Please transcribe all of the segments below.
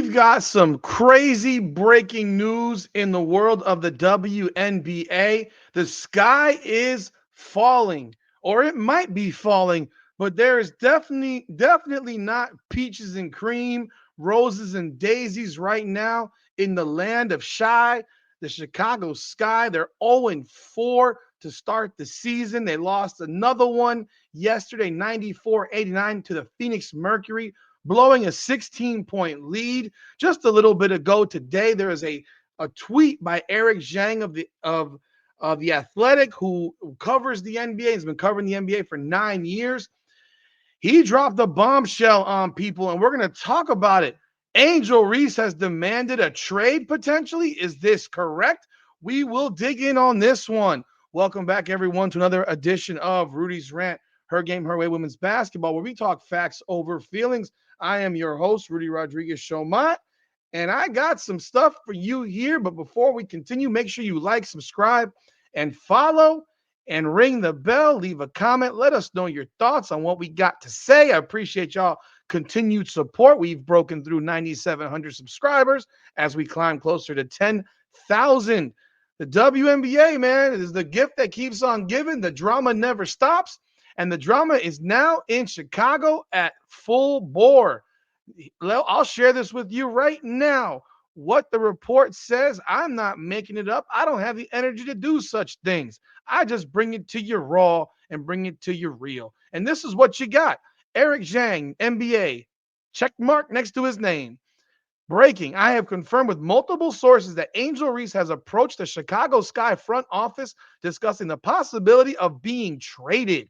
We've got some crazy breaking news in the world of the WNBA. The sky is falling, or it might be falling, but there is definitely not peaches and cream, roses and daisies right now in the land of shy. The Chicago Sky, they're 0-4 to start the season. They lost another one yesterday, 94-89 to the Phoenix Mercury, blowing a 16-point lead. Just a little bit ago today, there is a tweet by Eric Zhang of the Athletic, who covers the NBA. He's been covering the NBA for 9 years. He dropped a bombshell on people, and we're going to talk about it. Angel Reese has demanded a trade potentially. Is this correct? We will dig in on this one. Welcome back, everyone, to another edition of Rudy's Rant, Her Game, Her Way Women's Basketball, where we talk facts over feelings. I am your host, Rudy Rodriguez Showmont, and I got some stuff for you here. But before we continue, make sure you like, subscribe, and follow, and ring the bell. Leave a comment. Let us know your thoughts on what we got to say. I appreciate y'all continued support. We've broken through 9,700 subscribers as we climb closer to 10,000. The WNBA, man, is the gift that keeps on giving. The drama never stops. And the drama is now in Chicago at full bore. I'll share this with you right now. What the report says, I'm not making it up. I don't have the energy to do such things. I just bring it to you raw and bring it to you real. And this is what you got. Eric Zhang, NBA, check mark next to his name. Breaking. I have confirmed with multiple sources that Angel Reese has approached the Chicago Sky front office discussing the possibility of being traded.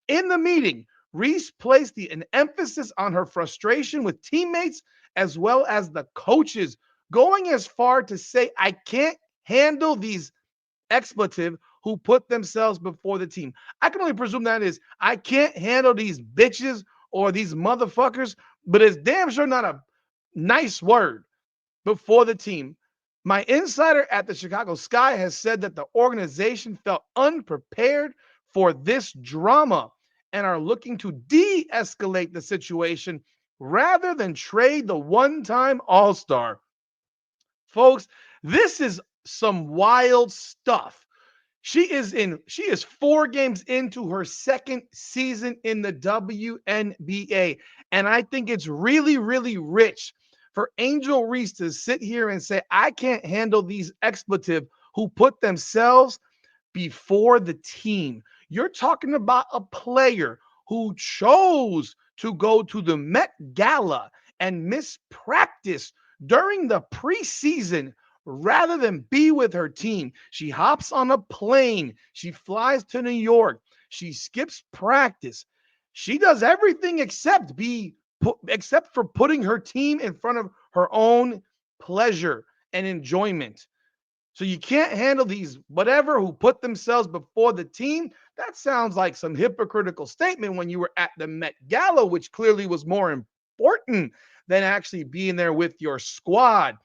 In the meeting, Reese placed an emphasis on her frustration with teammates as well as the coaches, going as far to say, I can't handle these expletive who put themselves before the team. I can only presume that is, I can't handle these bitches or these motherfuckers, but it's damn sure not a nice word before the team. My insider at the Chicago Sky has said that the organization felt unprepared for this drama and are looking to de-escalate the situation rather than trade the one-time all-star. Folks, this is some wild stuff. She is 4 games into her second season in the WNBA. And I think it's really, really rich for Angel Reese to sit here and say, I can't handle these expletive who put themselves before the team. You're talking about a player who chose to go to the Met Gala and miss practice during the preseason rather than be with her team. She hops on a plane. She flies to New York. She skips practice. She does everything except for putting her team in front of her own pleasure and enjoyment. So you can't handle these whatever who put themselves before the team. That sounds like some hypocritical statement when you were at the Met Gala, which clearly was more important than actually being there with your squad.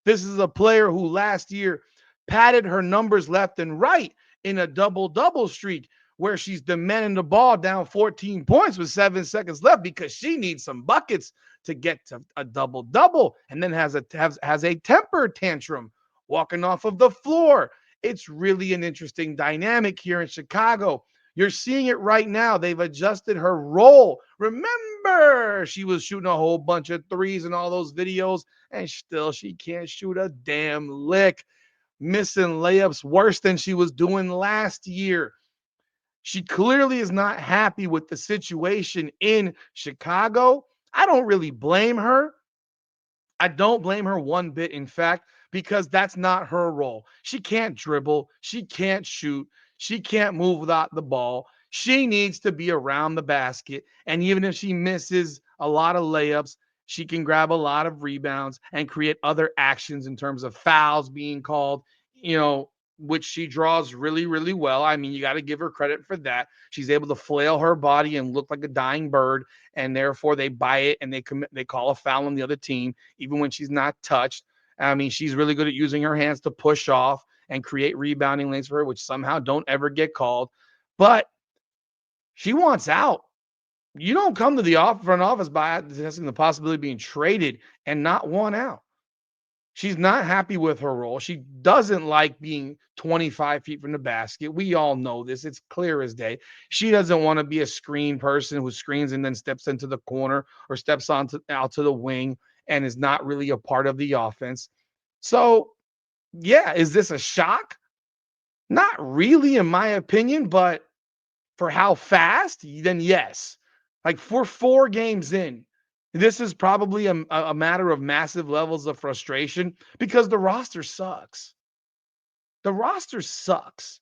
This is a player who last year padded her numbers left and right in a double-double streak where she's demanding the ball down 14 points with 7 seconds left because she needs some buckets to get to a double-double, and then has a temper tantrum walking off of the floor. It's really an interesting dynamic here in Chicago. You're seeing it right now. They've adjusted her role. Remember, she was shooting a whole bunch of threes in all those videos, and still she can't shoot a damn lick, missing layups worse than she was doing last year. She clearly is not happy with the situation in Chicago. I don't really blame her. I don't blame her one bit, in fact, because that's not her role. She can't dribble. She can't shoot. She can't move without the ball. She needs to be around the basket. And even if she misses a lot of layups, she can grab a lot of rebounds and create other actions in terms of fouls being called, which she draws really, really well. I mean, you got to give her credit for that. She's able to flail her body and look like a dying bird, and therefore they buy it and they call a foul on the other team, even when she's not touched. I mean, she's really good at using her hands to push off and create rebounding lanes for her, which somehow don't ever get called. But she wants out. You don't come to the front office by discussing the possibility of being traded and not want out. She's not happy with her role. She doesn't like being 25 feet from the basket. We all know this. It's clear as day. She doesn't want to be a screen person who screens and then steps into the corner or steps out to the wing and is not really a part of the offense. So, yeah, is this a shock? Not really, in my opinion, but for how fast, then yes. Like for 4 games in, this is probably a matter of massive levels of frustration because the roster sucks. The roster sucks.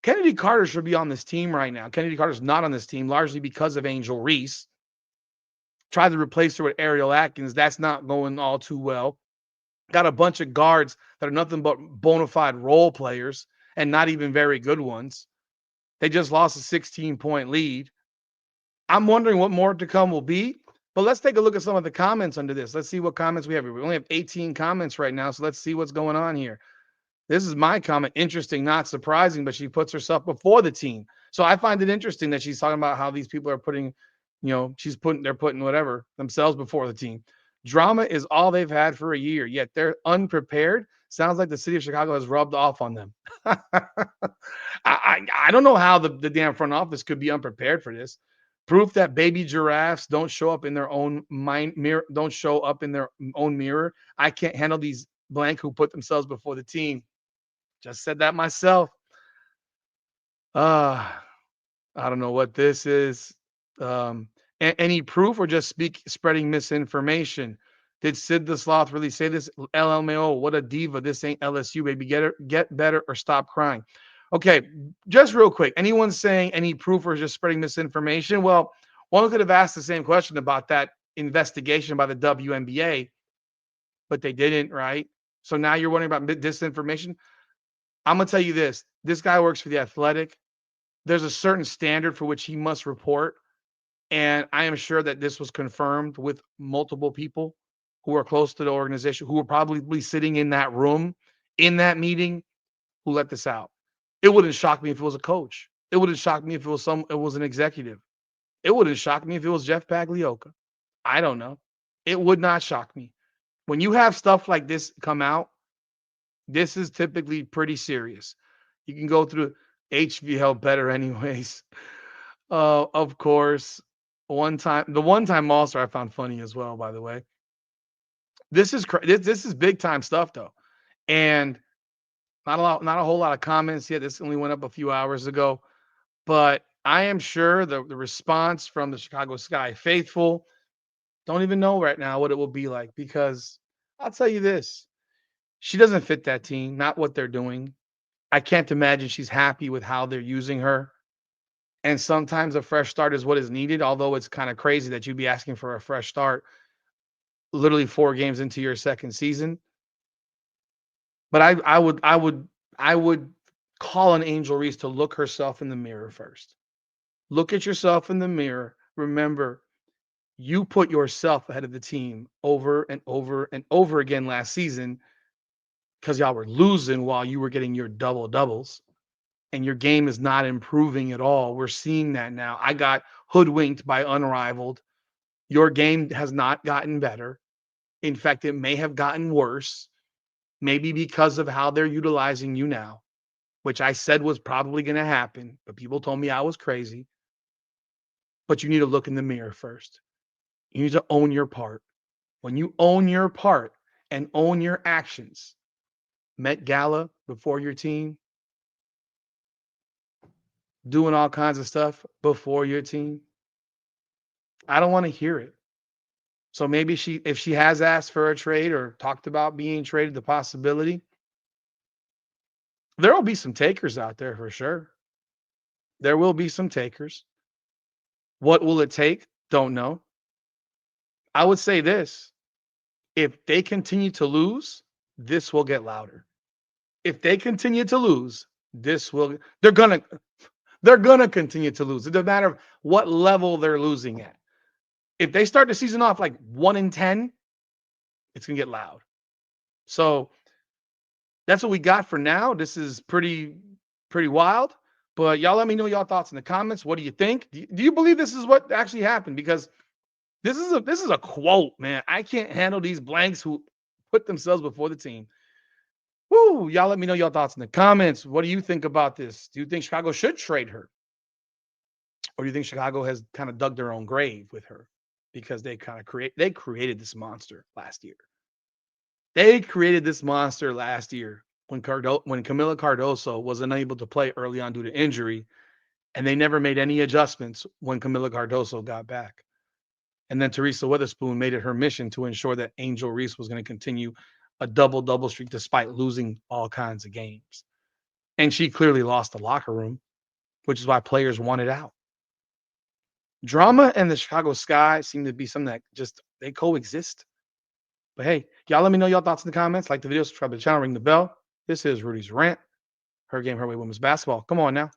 Kennedy Carter should be on this team right now. Kennedy Carter's not on this team largely because of Angel Reese. Tried to replace her with Ariel Atkins. That's not going all too well. Got a bunch of guards that are nothing but bona fide role players and not even very good ones. They just lost a 16-point lead. I'm wondering what more to come will be. But let's take a look at some of the comments under this. Let's see what comments we have here. We only have 18 comments right now, so let's see what's going on here. This is my comment. Interesting, not surprising, but she puts herself before the team. So I find it interesting that she's talking about how these people are putting, they're putting whatever themselves before the team. Drama is all they've had for a year, yet they're unprepared. Sounds like the city of Chicago has rubbed off on them. I don't know how the damn front office could be unprepared for this. Proof that baby giraffes don't show up in their own mind mirror, don't show up in their own mirror. I can't handle these blank who put themselves before the team. Just said that myself. Uh, I don't know what this is. Um, any proof or just spreading misinformation? Did Sid the Sloth really say this? LMAO, what a diva. This ain't LSU, baby. Get better or stop crying. Okay, just real quick. Anyone saying any proof or just spreading misinformation? Well, one could have asked the same question about that investigation by the WNBA, but they didn't, right? So now you're wondering about disinformation. I'm gonna tell you this. This guy works for the Athletic. There's a certain standard for which he must report, and I am sure that this was confirmed with multiple people who are close to the organization, who were probably sitting in that room, in that meeting, who let this out. It wouldn't shock me if it was a coach. It wouldn't shock me if it was an executive. It wouldn't shock me if it was Jeff Pagliocca. I don't know. It would not shock me. When you have stuff like this come out, this is typically pretty serious. You can go through HVL better anyways. Of course, the one time All-Star I found funny as well, by the way. This is big time stuff though. And not a whole lot of comments yet. This only went up a few hours ago, but I am sure the response from the Chicago Sky faithful don't even know right now what it will be like because I'll tell you this. She doesn't fit that team, not what they're doing. I can't imagine she's happy with how they're using her. And sometimes a fresh start is what is needed, although it's kind of crazy that you'd be asking for a fresh start literally 4 games into your second season. But I would call on Angel Reese to look herself in the mirror first. Look at yourself in the mirror. Remember, you put yourself ahead of the team over and over and over again last season because y'all were losing while you were getting your double doubles. And your game is not improving at all. We're seeing that now. I got hoodwinked by Unrivaled. Your game has not gotten better. In fact, it may have gotten worse, maybe because of how they're utilizing you now, which I said was probably going to happen, but people told me I was crazy. But you need to look in the mirror first. You need to own your part. When you own your part and own your actions, Met Gala before your team, doing all kinds of stuff before your team, I don't want to hear it. So maybe if she has asked for a trade or talked about being traded, the possibility, there will be some takers out there for sure. There will be some takers. What will it take? Don't know. I would say this: if they continue to lose, this will get louder. If they continue to lose, this will they're gonna continue to lose. It doesn't matter what level they're losing at. If they start the season off like 1-10, it's gonna get loud. So that's what we got for now. This is pretty wild. But y'all let me know y'all thoughts in the comments. What do you think? Do you believe this is what actually happened? Because this is a quote, man. I can't handle these blanks who put themselves before the team. Woo! Y'all let me know your thoughts in the comments. What do you think about this? Do you think Chicago should trade her? Or do you think Chicago has kind of dug their own grave with her? Because they created this monster last year. They created this monster last year when Camila Cardoso was unable to play early on due to injury, and they never made any adjustments when Camila Cardoso got back. And then Teresa Witherspoon made it her mission to ensure that Angel Reese was going to continue a double streak despite losing all kinds of games. And she clearly lost the locker room, which is why players wanted out. Drama and the Chicago Sky seem to be something that just they coexist. But hey, y'all let me know your thoughts in the comments. Like the video, subscribe to the channel, ring the bell. This is Rudy's Rant. Her game, her way, women's basketball. Come on now.